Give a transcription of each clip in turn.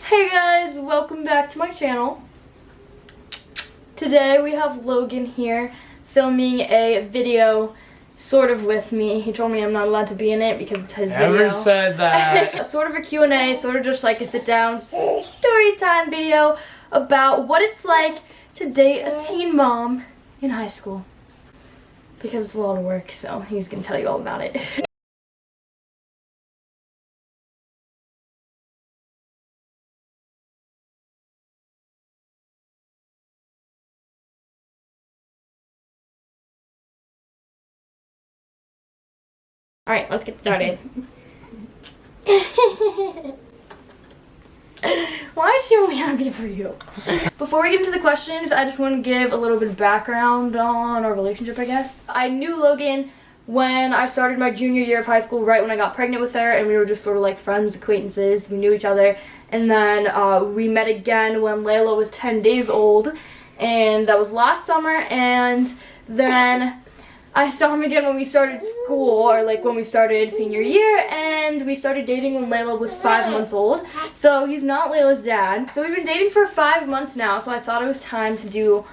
Hey guys, welcome back to my channel. Today we have Logan here filming a video sort of with me. He told me I'm not allowed to be in it because it's his video. Never said that. Sort of a Q&A, sort of just like a sit down story time video about what it's like to date a teen mom in high school. Because it's a lot of work, so he's gonna tell you all about it. Alright, let's get started. Why is she only happy for you? Before we get into the questions, I just want to give a little bit of background on our relationship, I guess. I knew Logan when I started my junior year of high school, right when I got pregnant with her, and we were just sort of like friends, acquaintances. We knew each other. And then we met again when Layla was 10 days old, and that was last summer. And then I saw him again when we started school, or like when we started senior year, and we started dating when Layla was 5 months old. So he's not Layla's dad. So we've been dating for 5 months now, so I thought it was time to do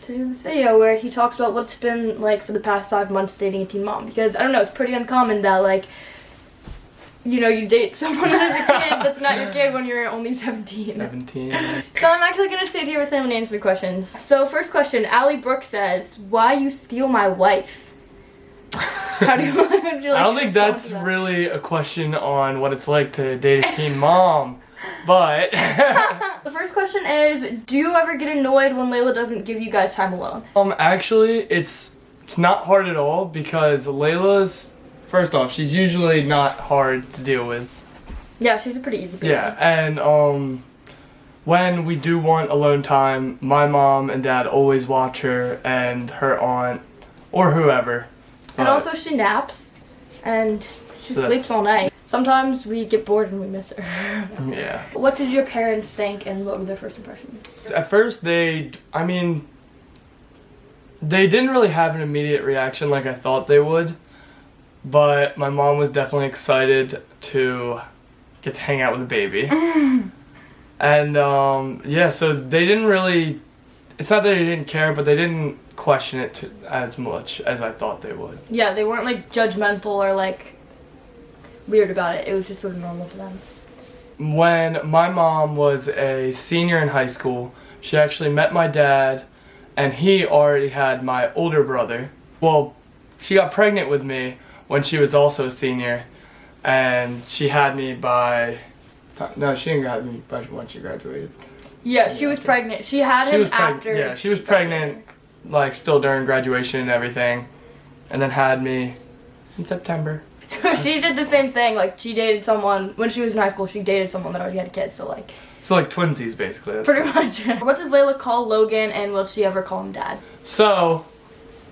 this video where he talks about what it's been like for the past 5 months dating a teen mom. Because, I don't know, it's pretty uncommon that, like, you know, you date someone as a kid that's not your kid when you're only 17. 17. So I'm actually going to sit here with him and answer the questions. So first question, Allie Brooke says, why you steal my wife? How do you, would you like I don't to think respond that's to that? really a question on what it's like to date a teen mom, but... The first question is, do you ever get annoyed when Layla doesn't give you guys time alone? Actually, it's not hard at all because Layla's... First off, she's usually not hard to deal with. Yeah, she's a pretty easy baby. Yeah, and when we do want alone time, my mom and dad always watch her and her aunt or whoever. And also she naps and she sleeps all night. Sometimes we get bored and we miss her. Yeah. What did your parents think and what were their first impressions? At first they didn't really have an immediate reaction like I thought they would. But my mom was definitely excited to get to hang out with a baby. And yeah, so they didn't really, it's not that they didn't care, but they didn't question it as much as I thought they would. Yeah, they weren't like judgmental or like weird about it. It was just sort of normal to them. When my mom was a senior in high school, she actually met my dad, and he already had my older brother. Well, she got pregnant with me when she was also a senior, and she had me by... No, she didn't have me by when she graduated. Yeah, she was pregnant. She had him after. Yeah, she was pregnant, like, still during graduation and everything, and then had me in September. So she did the same thing, like, she dated someone, when she was in high school, she dated someone that already had a kid, so, like... So, like, twinsies, basically. That's pretty much. What does Layla call Logan, and will she ever call him Dad? So...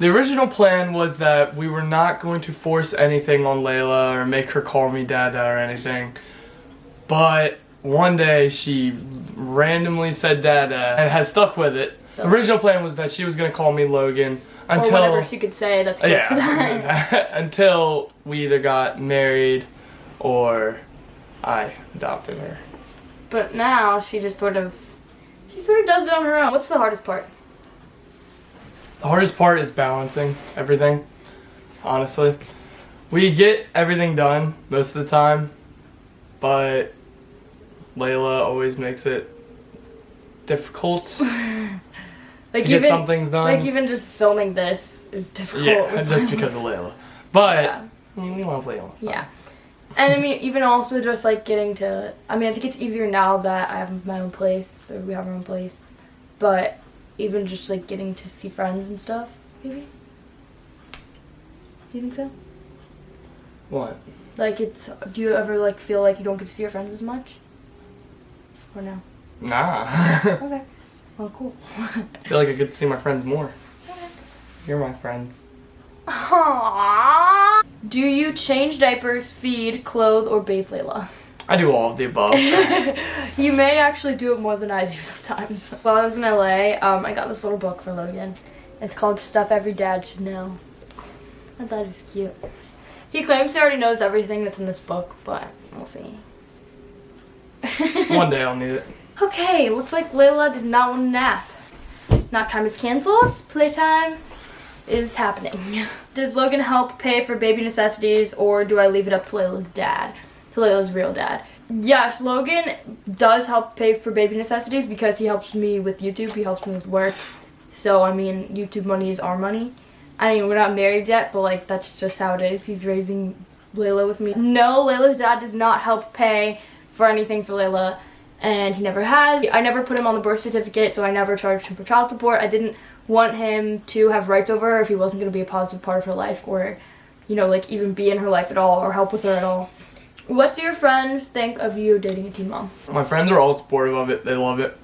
the original plan was that we were not going to force anything on Layla or make her call me Dada or anything. But one day she randomly said Dada and has stuck with it. The original plan was that she was going to call me Logan until... or whatever she could say that's close to that. Until we either got married or I adopted her. But now she just sort of does it on her own. What's the hardest part? The hardest part is balancing everything, honestly. We get everything done most of the time, but Layla always makes it difficult like to get some things done. Like even just filming this is difficult. Yeah, just because of Layla. But, yeah. I mean, we love Layla. So. Yeah. And I mean, even also just like getting to, I mean, I think it's easier now that I have my own place, or we have our own place, but even just like getting to see friends and stuff, maybe? Do you think so? What? Like do you ever like feel like you don't get to see your friends as much? Or no? Nah. Okay. Well, cool. I feel like I get to see my friends more. Okay. You're my friends. Aww. Do you change diapers, feed, clothe, or bathe Layla? I do all of the above. You may actually do it more than I do sometimes. While I was in LA, I got this little book for Logan. It's called Stuff Every Dad Should Know. I thought it was cute. He claims he already knows everything that's in this book, but we'll see. One day I'll need it. Okay, looks like Layla did not want a nap. Nap time is canceled. Playtime is happening. Does Logan help pay for baby necessities, or do I leave it up to Layla's dad? To Layla's real dad? Yes, Logan does help pay for baby necessities because he helps me with YouTube. He helps me with work. So, I mean, YouTube money is our money. I mean, we're not married yet, but, like, that's just how it is. He's raising Layla with me. No, Layla's dad does not help pay for anything for Layla, and he never has. I never put him on the birth certificate, so I never charged him for child support. I didn't want him to have rights over her if he wasn't going to be a positive part of her life, or, you know, like, even be in her life at all or help with her at all. What do your friends think of you dating a teen mom? My friends are all supportive of it. They love it.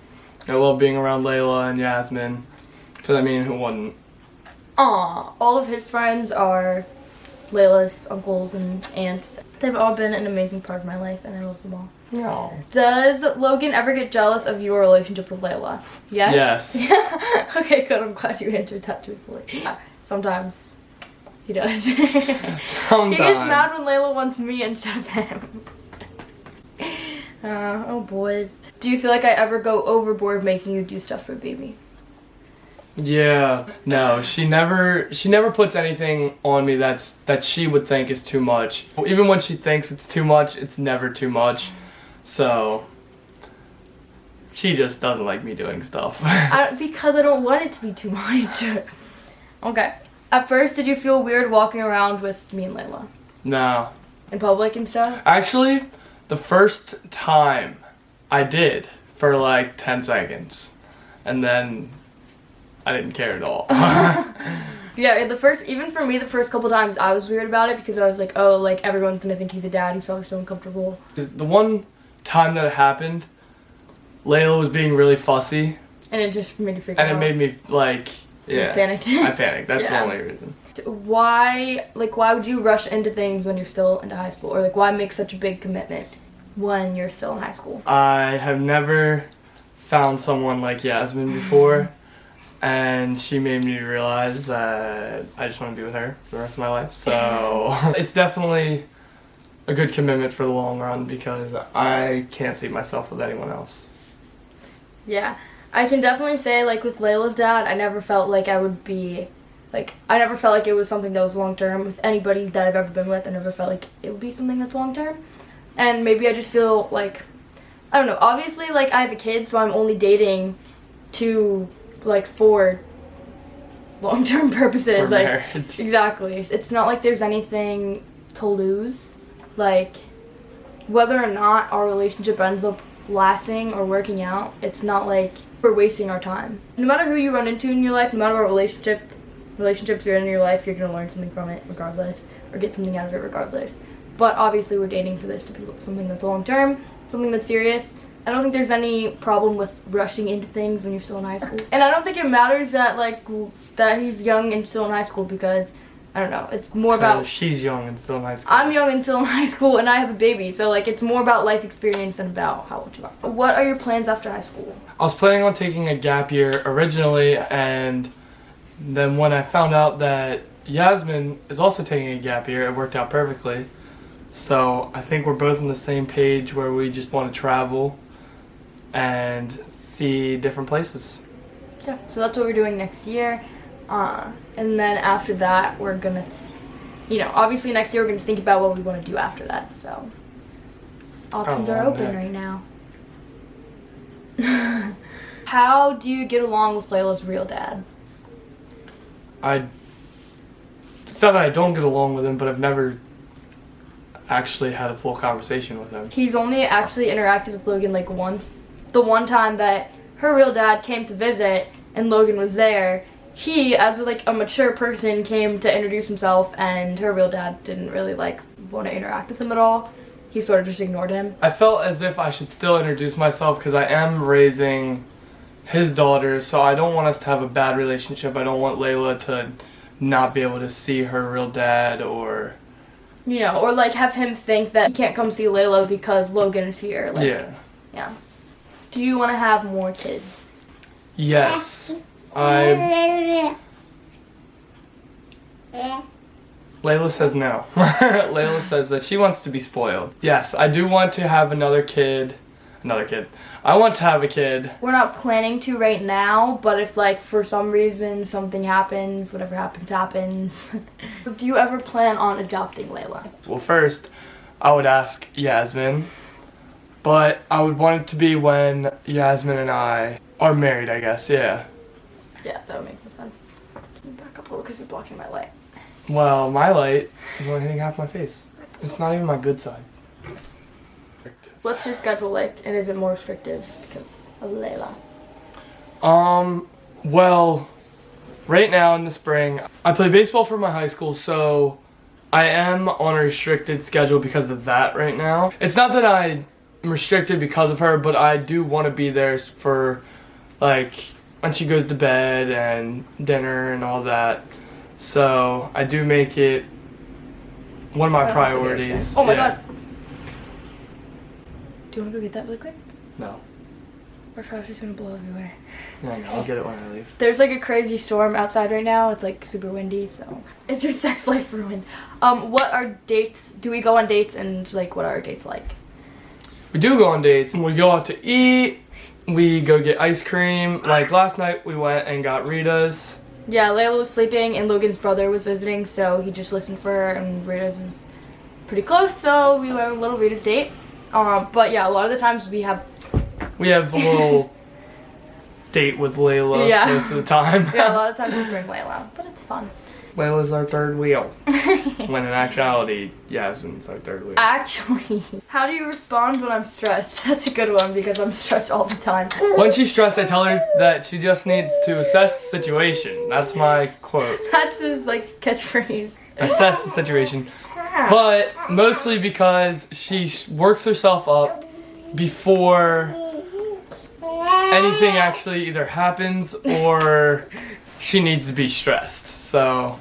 They love being around Laela and Yasmyn. Because, I mean, who wouldn't? Aw, all of his friends are Layla's uncles and aunts. They've all been an amazing part of my life, and I love them all. No. Does Logan ever get jealous of your relationship with Layla? Yes? Yes. Okay, good. I'm glad you answered that truthfully. Yeah, sometimes he does. Sometimes. He gets mad when Layla wants me instead of him. Oh, boys. Do you feel like I ever go overboard making you do stuff for a baby? Yeah. No, she never puts anything on me that she would think is too much. Even when she thinks it's too much, it's never too much. So she just doesn't like me doing stuff. Because I don't want it to be too much. Okay. At first, did you feel weird walking around with me and Layla? No. In public and stuff? Actually, the first time I did for like 10 seconds. And then I didn't care at all. Yeah, even for me, the first couple times I was weird about it because I was like, oh, like everyone's gonna think he's a dad, he's probably so uncomfortable. The one time that it happened, Layla was being really fussy. And it just made you freak out. And it made me like, yeah. You panicked. I panicked, that's Yeah. the only reason. Why would you rush into things when you're still into high school? Or like, why make such a big commitment when you're still in high school? I have never found someone like Yasmyn before. And she made me realize that I just want to be with her for the rest of my life. So it's definitely a good commitment for the long run because I can't see myself with anyone else. Yeah, I can definitely say, like, with Layla's dad, I never felt like I never felt like it was something that was long-term. With anybody that I've ever been with, I never felt like it would be something that's long-term. And maybe I just feel like, I don't know, obviously, like, I have a kid, so I'm only dating for long-term purposes. For marriage. Exactly. It's not like there's anything to lose. Like, whether or not our relationship ends up lasting or working out, it's not like we're wasting our time. No matter who you run into in your life, no matter what relationships you're in your life, you're going to learn something from it regardless, or get something out of it regardless. But obviously we're dating for this to be something that's long-term, something that's serious. I don't think there's any problem with rushing into things when you're still in high school. And I don't think it matters that, that he's young and still in high school because, I don't know, it's more about... She's young and still in high school. I'm young and still in high school, and I have a baby, so, it's more about life experience than about how old you are. What are your plans after high school? I was planning on taking a gap year originally, and then when I found out that Yasmyn is also taking a gap year, it worked out perfectly. So I think we're both on the same page where we just want to travel and see different places. Yeah, so that's what we're doing next year. And then after that, we're gonna, obviously next year we're gonna think about what we want to do after that. So options are open right now. How do you get along with Layla's real dad? It's not that I don't get along with him, but I've never actually had a full conversation with him. He's only actually interacted with Logan once. The one time that her real dad came to visit and Logan was there, he, as a mature person, came to introduce himself, and her real dad didn't really want to interact with him at all. He sort of just ignored him. I felt as if I should still introduce myself because I am raising his daughter, so I don't want us to have a bad relationship. I don't want Laela to not be able to see her real dad or... or have him think that he can't come see Laela because Logan is here. Yeah. Do you want to have more kids? Yes. Layla says no. Layla says that she wants to be spoiled. Yes, I do want to have another kid. another kid. I want to have a kid. We're not planning to right now, but if like for some reason something happens, whatever happens, happens. Do you ever plan on adopting Layla? Well, first, I would ask Yasmyn, but I would want it to be when Yasmyn and I are married, I guess, yeah. Yeah, that would make more sense. Can you back up a little because you're blocking my light? Well, my light is only hitting half my face. It's not even my good side. What's your schedule like, and is it more restrictive because of Layla? Well, right now in the spring, I play baseball for my high school, so I am on a restricted schedule because of that right now. It's not that I'm restricted because of her, but I do want to be there for, like, when she goes to bed and dinner and all that. So I do make it one of my priorities. Oh my god. Do you want to go get that really quick? No. Our trash is going to blow everywhere. No, I'll get it when I leave. There's like a crazy storm outside right now. It's like super windy, so is your sex life ruined? What are dates? Do we go on dates, and like what are our dates like? We do go on dates. We go out to eat. We go get ice cream. Like last night we went and got Rita's. Yeah, Laela was sleeping and Logan's brother was visiting, so he just listened for her, and Rita's is pretty close, so we went on a little Rita's date. But yeah, a lot of the times we have a little date with Laela most of the time. Yeah, a lot of times we bring Laela, but it's fun. Layla's our third wheel. When in actuality, Yasmyn's our third wheel. Actually, how do you respond when I'm stressed? That's a good one because I'm stressed all the time. When she's stressed, I tell her that she just needs to assess the situation. That's my quote. That's his like catchphrase. Assess the situation. But mostly because she works herself up before anything actually either happens or she needs to be stressed. So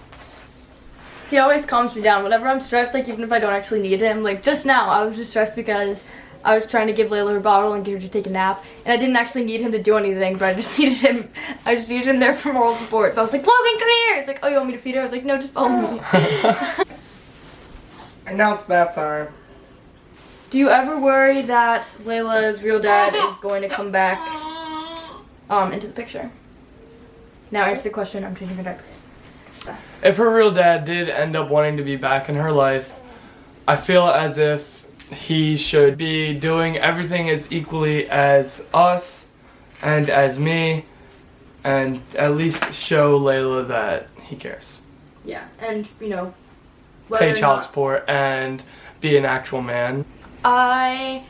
he always calms me down whenever I'm stressed, like even if I don't actually need him. Like just now, I was just stressed because I was trying to give Layla her bottle and get her to take a nap, and I didn't actually need him to do anything, but I just needed him there for moral support. So I was like, Logan, come here! It's like, oh, you want me to feed her? I was like, no, just follow me. And now it's nap time. Do you ever worry that Layla's real dad is going to come back into the picture? Now answer the question. I'm changing her diaper. If her real dad did end up wanting to be back in her life, I feel as if he should be doing everything as equally as us and as me, and at least show Laela that he cares. Yeah, and you know, pay child support and be an actual man. I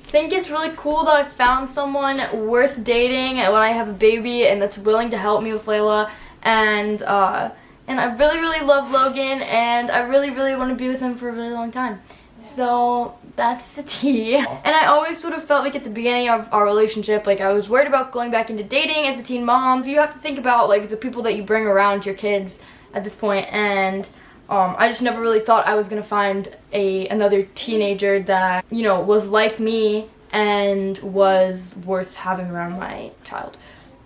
think it's really cool that I found someone worth dating when I have a baby and that's willing to help me with Laela, and I really, really love Logan, and I really, really want to be with him for a really long time. So that's the tea. And I always sort of felt like at the beginning of our relationship, like I was worried about going back into dating as a teen mom. So you have to think about like the people that you bring around your kids at this point, and I just never really thought I was gonna find another teenager that, you know, was like me and was worth having around my child.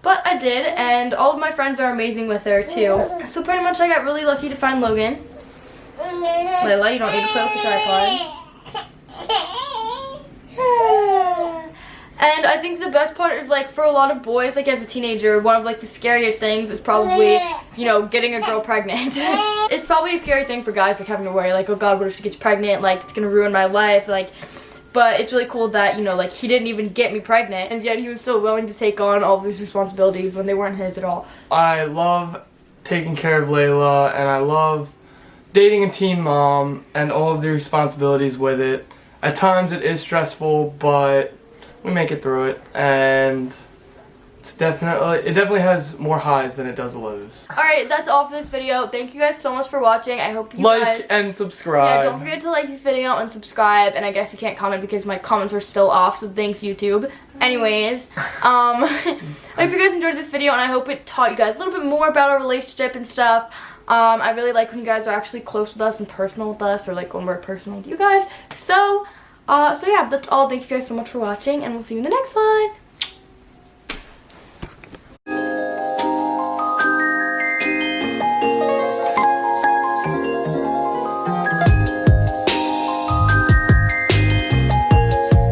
But I did, and all of my friends are amazing with her too. So pretty much I got really lucky to find Logan. Laela, you don't need to play with the tripod. And I think the best part is, like, for a lot of boys, like as a teenager, one of like the scariest things is probably, you know, getting a girl pregnant. It's probably a scary thing for guys, like having to worry, like, oh god, what if she gets pregnant, like it's gonna ruin my life, like. But it's really cool that, you know, like he didn't even get me pregnant, and yet he was still willing to take on all of these responsibilities when they weren't his at all. I love taking care of Laela, and I love dating a teen mom and all of the responsibilities with it. At times it is stressful, but we make it through it, and it definitely has more highs than it does lows. Alright, that's all for this video. Thank you guys so much for watching. I hope you guys like and subscribe. Yeah, don't forget to like this video and subscribe, and I guess you can't comment because my comments are still off, so thanks YouTube. Anyways, I hope you guys enjoyed this video, and I hope it taught you guys a little bit more about our relationship and stuff. I really like when you guys are actually close with us and personal with us, or like when we're personal with you guys. So yeah, that's all. Thank you guys so much for watching, and we'll see you in the next one.